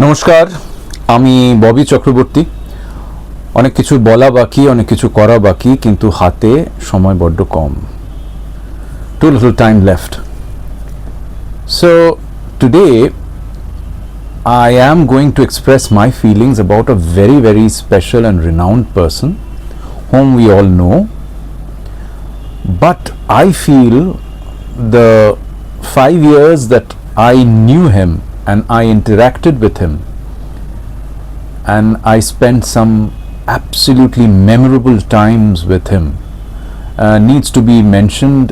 নমস্কার, আমি ববি চক্রবর্তী। অনেক কিছু বলা বাকি, অনেক কিছু করা বাকি, কিন্তু হাতে সময় বড্ড কম। Too little time left. So today I am going to express my feelings about a very, very special and renowned person whom we all know. But I feel the 5 years that I knew him and I interacted with him and I spent some absolutely memorable times with him needs to be mentioned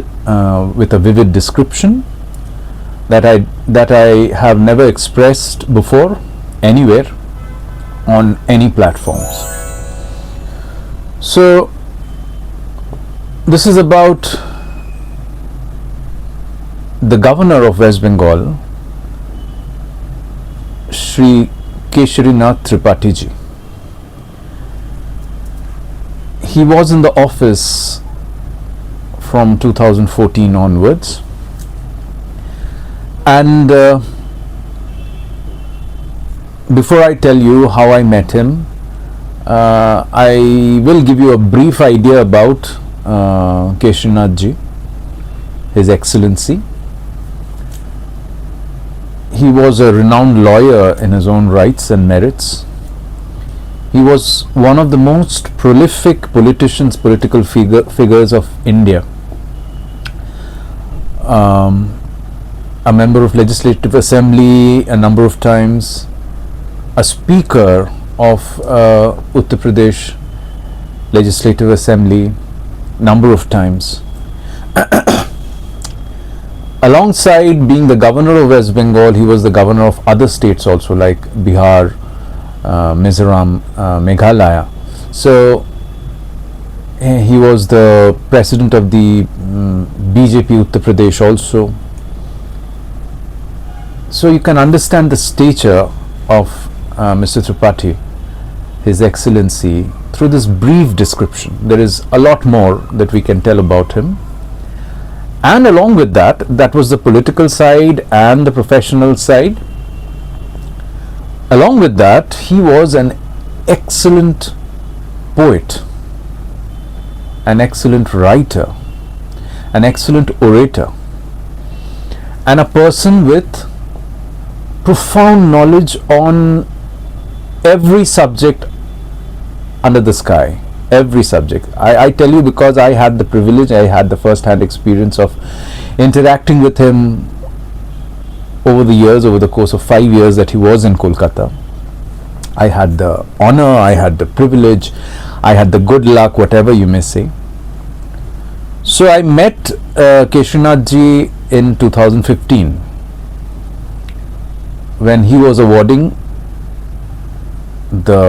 with a vivid description that I have never expressed before anywhere on any platforms. So this is about the governor of West Bengal, Shri Kesharinath Tripathi ji. He was in the office from 2014 onwards, and before I tell you how I met him, I will give you a brief idea about Kesharinath ji, His Excellency. He was a renowned lawyer in his own rights and merits. He was one of the most prolific political figures of India. A member of Legislative Assembly a number of times, a speaker of Uttar Pradesh Legislative Assembly number of times. Alongside being the governor of West Bengal, he was the governor of other states also, like Bihar, Mizoram, Meghalaya. So he was the president of the BJP Uttar Pradesh also. So you can understand the stature of Mr. Tripathi, His Excellency, through this brief description. There is a lot more that we can tell about him. And along with that, that was the political side and the professional side. Along with that, he was an excellent poet, an excellent writer, an excellent orator, and a person with profound knowledge on every subject under the sky. Every subject. I tell you because I had the privilege, I had the first-hand experience of interacting with him over the years, over the course of 5 years that he was in Kolkata. I had the honor, I had the privilege, I had the good luck, whatever you may say. So I met Kesharinath ji in 2015 when he was awarding the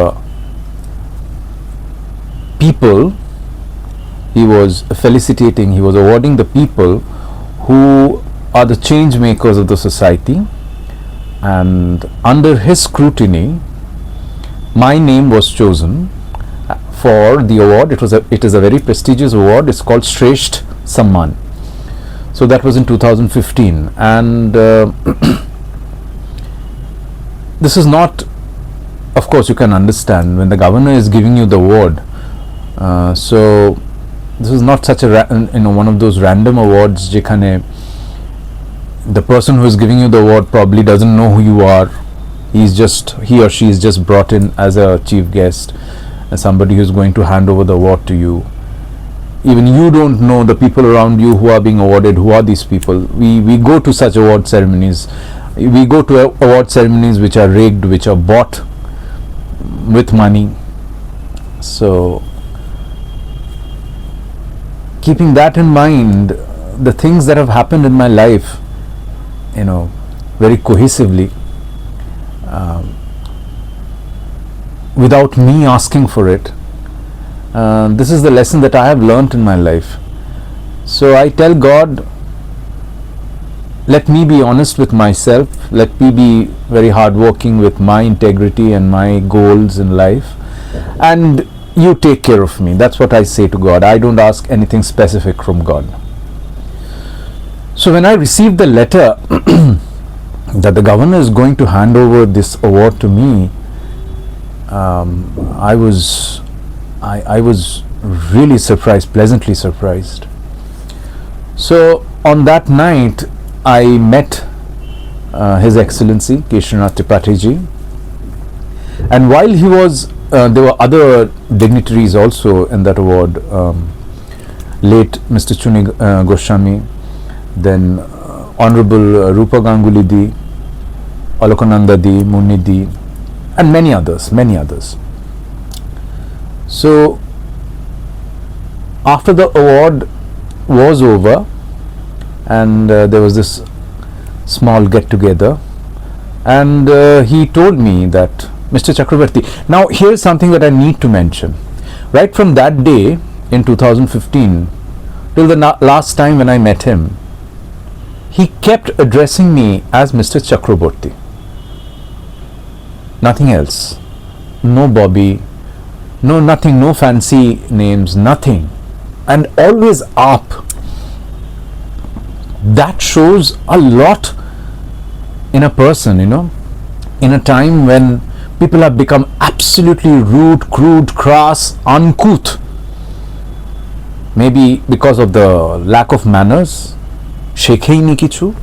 people, he was felicitating, he was awarding the people who are the change makers of the society, and under his scrutiny my name was chosen for the award. It is a very prestigious award. It's called Shresht Samman. So that was in 2015, and this is not, of course you can understand when the governor is giving you the award. So this is not such a one of those random awards jekhane the person who is giving you the award probably doesn't know who you are. He or she is just brought in as a chief guest, as somebody who is going to hand over the award to you. Even you don't know the people around you who are being awarded, who are these people. We go to such award ceremonies. We go to award ceremonies which are rigged, which are bought with money. So keeping that in mind, the things that have happened in my life, very cohesively, without me asking for it, this is the lesson that I have learnt in my life. So I tell God, let me be honest with myself, let me be very hardworking with my integrity and my goals in life, and you take care of me. That's what I say to God. I don't ask anything specific from God. So when I received the letter that the governor is going to hand over this award to me, I was really surprised, pleasantly surprised. So on that night, I met His Excellency Keshrinath Tripathi ji, and while he was, there were other dignitaries also in that award. Late Mr. Chuni Goswami, then Honorable Rupa Ganguly Di, Alokananda Di, Munni Di, and many others, many others. So after the award was over, and there was this small get together, and he told me that, Mr. Chakraborty, now here's something that I need to mention. Right from that day in 2015 till the last time when I met him, he kept addressing me as Mr. Chakraborty. Nothing else. No Bobby, no nothing, no fancy names, nothing. And always up. That shows a lot in a person, you know, in a time when people have become absolutely rude, crude, crass, uncouth. Maybe because of the lack of manners, shekhei ni kichu,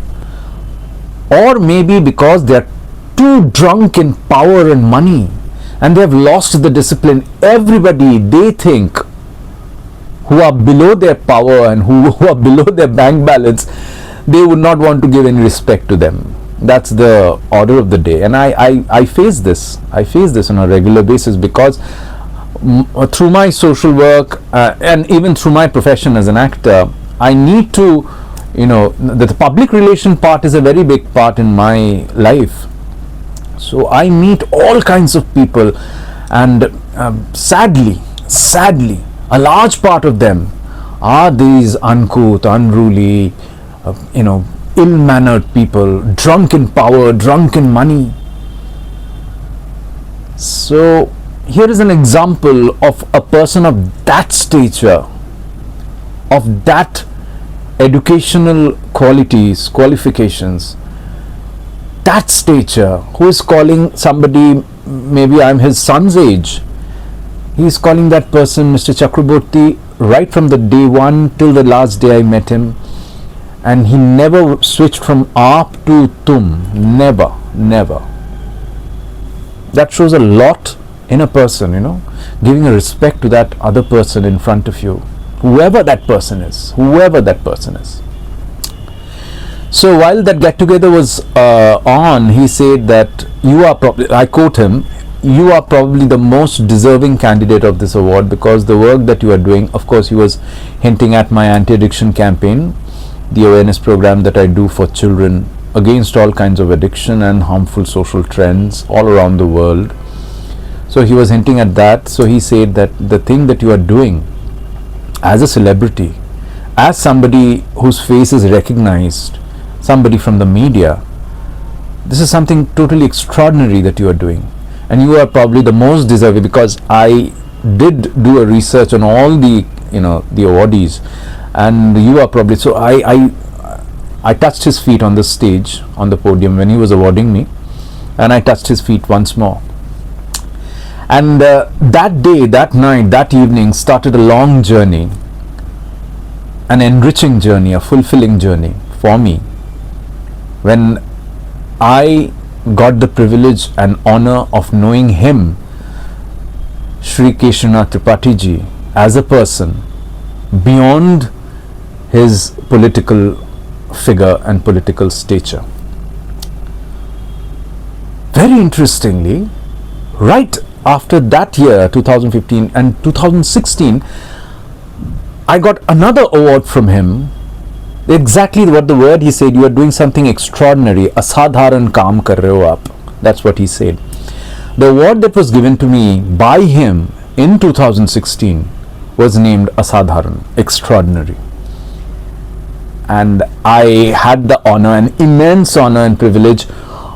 or maybe because they are too drunk in power and money and they have lost the discipline. Everybody they think who are below their power and who are below their bank balance, they would not want to give any respect to them. That's the order of the day, and I face this. I face this on a regular basis because through my social work and even through my profession as an actor, I need to, you know, the public relation part is a very big part in my life. So I meet all kinds of people, and sadly, a large part of them are these uncouth, unruly, you know, ill-mannered people, drunk in power, drunk in money. So here is an example of a person of that stature, of that educational qualities, qualifications, that stature, who is calling somebody, maybe I'm his son's age, he is calling that person Mr. Chakraborty right from the day one till the last day I met him, and he never switched from aap to tum, never. That shows a lot in a person, you know, giving a respect to that other person in front of you, whoever that person is. So while that get together was on, he said that you are probably, I quote him, you are probably the most deserving candidate of this award because the work that you are doing. Of course, he was hinting at my anti-addiction campaign, the awareness program that I do for children against all kinds of addiction and harmful social trends all around the world. So he was hinting at that. So he said that the thing that you are doing as a celebrity, as somebody whose face is recognized, somebody from the media, this is something totally extraordinary that you are doing, and you are probably the most deserving, because I did do a research on all the, you know, the awardees, and you are probably, so I touched his feet on the stage, on the podium when he was awarding me, and I touched his feet once more. And that day, that night, that evening started a long journey, an enriching journey, a fulfilling journey for me, when I got the privilege and honor of knowing him, Shri Keshrinath Tripathi ji, as a person beyond his political figure and political stature. Very interestingly, right after that year, 2015 and 2016, I got another award from him. Exactly what the word he said, you are doing something extraordinary, asadharan kaam kar rahe ho aap. That's what he said. The award that was given to me by him in 2016 was named asadharan, extraordinary. And I had the honor, an immense honor and privilege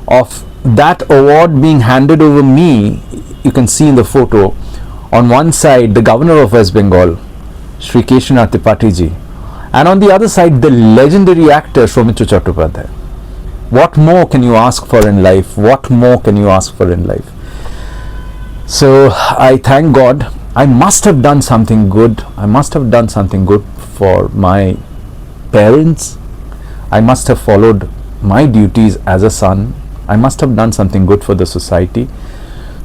of that award being handed over me. You can see in the photo, on one side the Governor of West Bengal, Shri Keshrinath Tripathi ji, and on the other side the legendary actor Soumitra Chattopadhyay. What more can you ask for in life? What more can you ask for in life? So I thank God. I must have done something good. I must have done something good for my parents. I must have followed my duties as a son. I must have done something good for the society.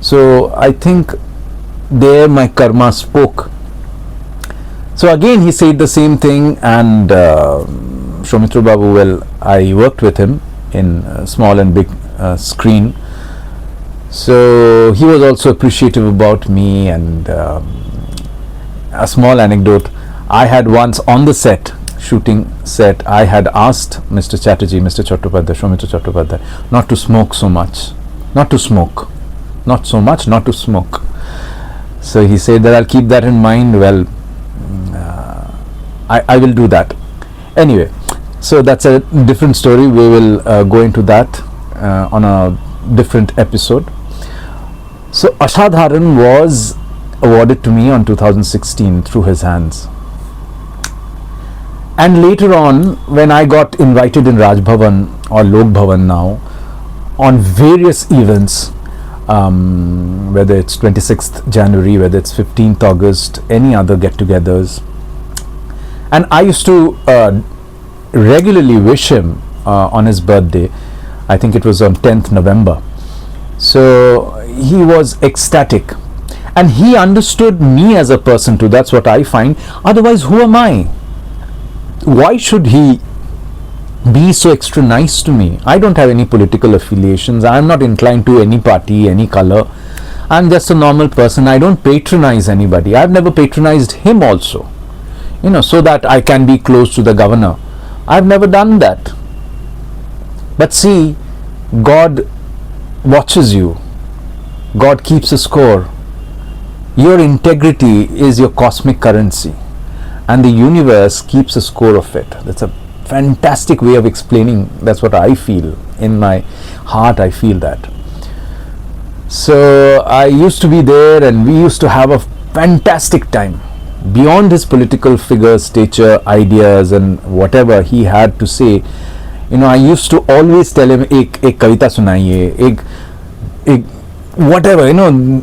So I think there my karma spoke. So again he said the same thing, and Soumitra Babu, well, I worked with him in small and big screen. So he was also appreciative about me. And a small anecdote, I had once on the set, shooting set, I had asked Mr. Chatterjee, Mr. Chattopadhyay, Soumitra Chattopadhyay, not to smoke so much, not to smoke, not so much, not to smoke. So he said that I'll keep that in mind. Well, I will do that. Anyway, so that's a different story. We will go into that on a different episode. So Asadharan was awarded to me on 2016 through his hands. And later on, when I got invited in Raj Bhavan or Lok Bhavan now on various events, whether it's 26th January, whether it's 15th August, any other get-togethers, and I used to regularly wish him on his birthday. I think it was on 10th November. So he was ecstatic, and he understood me as a person too. That's what I find. Otherwise, who am I? Why should he be so extra nice to me? I don't have any political affiliations. I'm not inclined to any party, any color. I'm just a normal person. I don't patronize anybody. I've never patronized him also, so that I can be close to the governor. I've never done that. But see, God watches you. God keeps a score. Your integrity is your cosmic currency, and the universe keeps a score of it. That's a fantastic way of explaining. That's what I feel in my heart. I feel that. So I used to be there, and we used to have a fantastic time. Beyond his political figure, stature, ideas, and whatever he had to say, I used to always tell him, ek kavita sunaiye, ek whatever.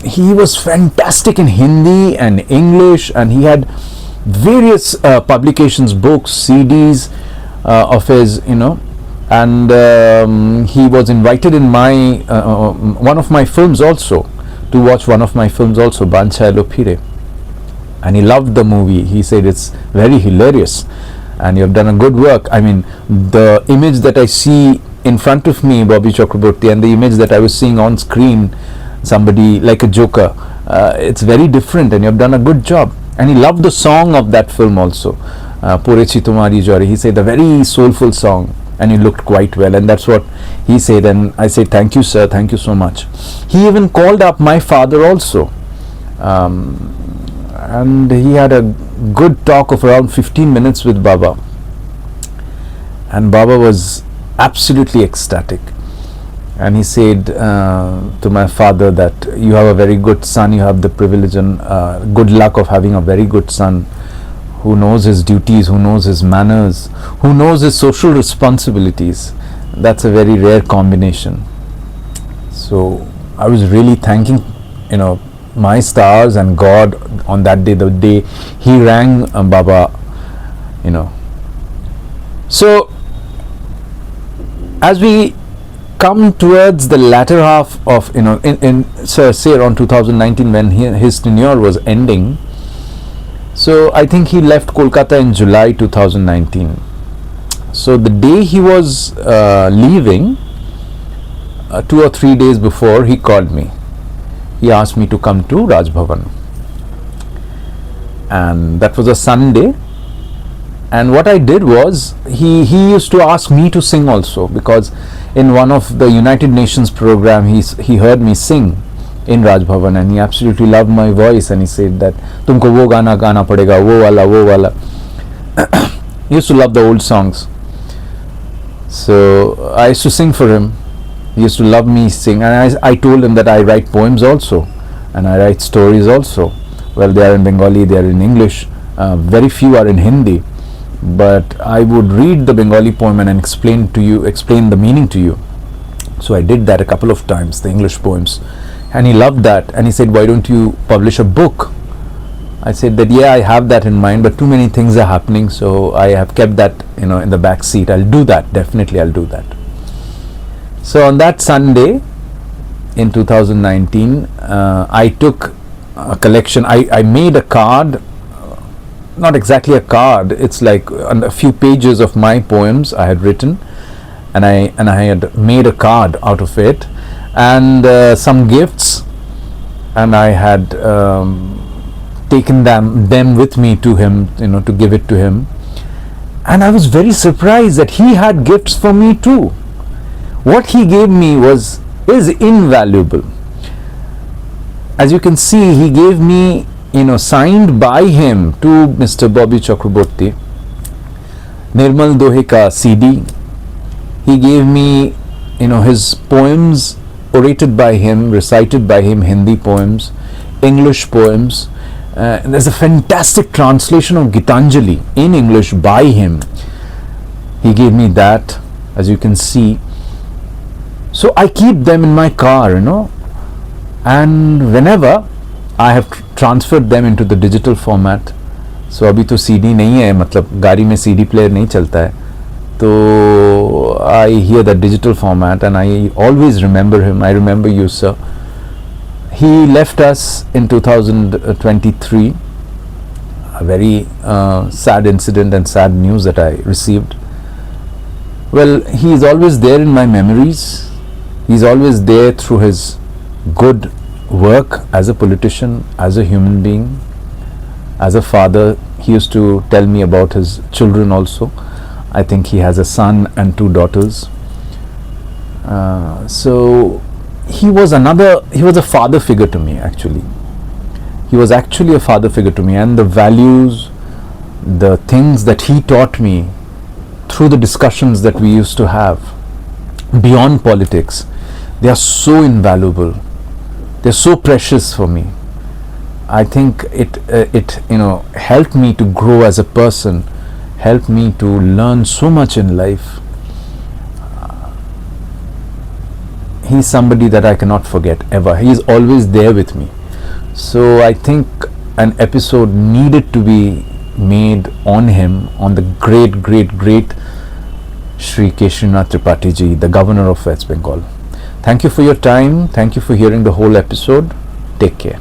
He was fantastic in Hindi and English, and he had various publications, books, CDs of his, and he was invited in my one of my films also, to watch one of my films also, Bancha Lopire, and he loved the movie. He said it's very hilarious and you have done a good work. I mean, the image that I see in front of me, Bobby Chakraborty, and the image that I was seeing on screen, somebody like a joker, it's very different, and you have done a good job. And he loved the song of that film also, Porechi Tumari Jori. He said a very soulful song, and he looked quite well, and that's what he said. And I said, thank you sir, thank you so much. He even called up my father also, and he had a good talk of around 15 minutes with Baba, and Baba was absolutely ecstatic. And he said to my father that you have a very good son, you have the privilege and good luck of having a very good son who knows his duties, who knows his manners, who knows his social responsibilities. That's a very rare combination. So I was really thanking, my stars and God on that day, the day he rang Baba, So as we come towards the latter half of, say around 2019, when his tenure was ending, so I think he left Kolkata in July 2019. So the day he was leaving, 2 or 3 days before, he called me. He asked me to come to Raj Bhavan, and that was a Sunday. And what I did was, he used to ask me to sing also, because in one of the United Nations program, he heard me sing in Raj Bhavan, and he absolutely loved my voice, and he said that tumko wo gana gana padega, wo wala. He used to love the old songs. So I used to sing for him. He used to love me sing, and I told him that I write poems also, and I write stories also. Well, they are in Bengali, they are in English, very few are in Hindi. but I would read the Bengali poem and explain the meaning to you. So I did that a couple of times, the English poems, and he loved that, and he said, why don't you publish a book? I said that, yeah, I have that in mind, but too many things are happening, so I have kept that, in the back seat. I'll do that, definitely I'll do that. So on that Sunday in 2019, I took a collection. I made a card, not exactly a card, it's like a few pages of my poems I had written, and I had made a card out of it, and some gifts, and I had taken them with me to him, to give it to him. And I was very surprised that he had gifts for me too. What he gave me is invaluable. As you can see, he gave me, signed by him to Mr. Bobby Chakraborty, Nirmal Dohe ka CD. He gave me, his poems orated by him, recited by him, Hindi poems, English poems. There's a fantastic translation of Gitanjali in English by him. He gave me that, as you can see. So I keep them in my car, and whenever I have transferred them into the digital format. So अभी तो CD नहीं है, मतलब गाड़ी में CD player नहीं चलता है, तो I hear that digital format and I always remember him. I remember you, sir. He left us in 2023, a very sad incident and sad news that I received. Well, he is always there in my memories. He is always there through his good work as a politician, as a human being, as a father. He used to tell me about his children also. I think he has a son and 2 daughters. So he was a father figure to me, actually. He was actually a father figure to me, and the values, the things that he taught me through the discussions that we used to have beyond politics, they are so invaluable. They're so precious for me. I think it helped me to grow as a person, helped me to learn so much in life. He's somebody that I cannot forget ever. He's always there with me. So I think an episode needed to be made on him, on the great Shri Keshrinath Tripathi ji, the governor of West Bengal. Thank you for your time. Thank you for hearing the whole episode. Take care.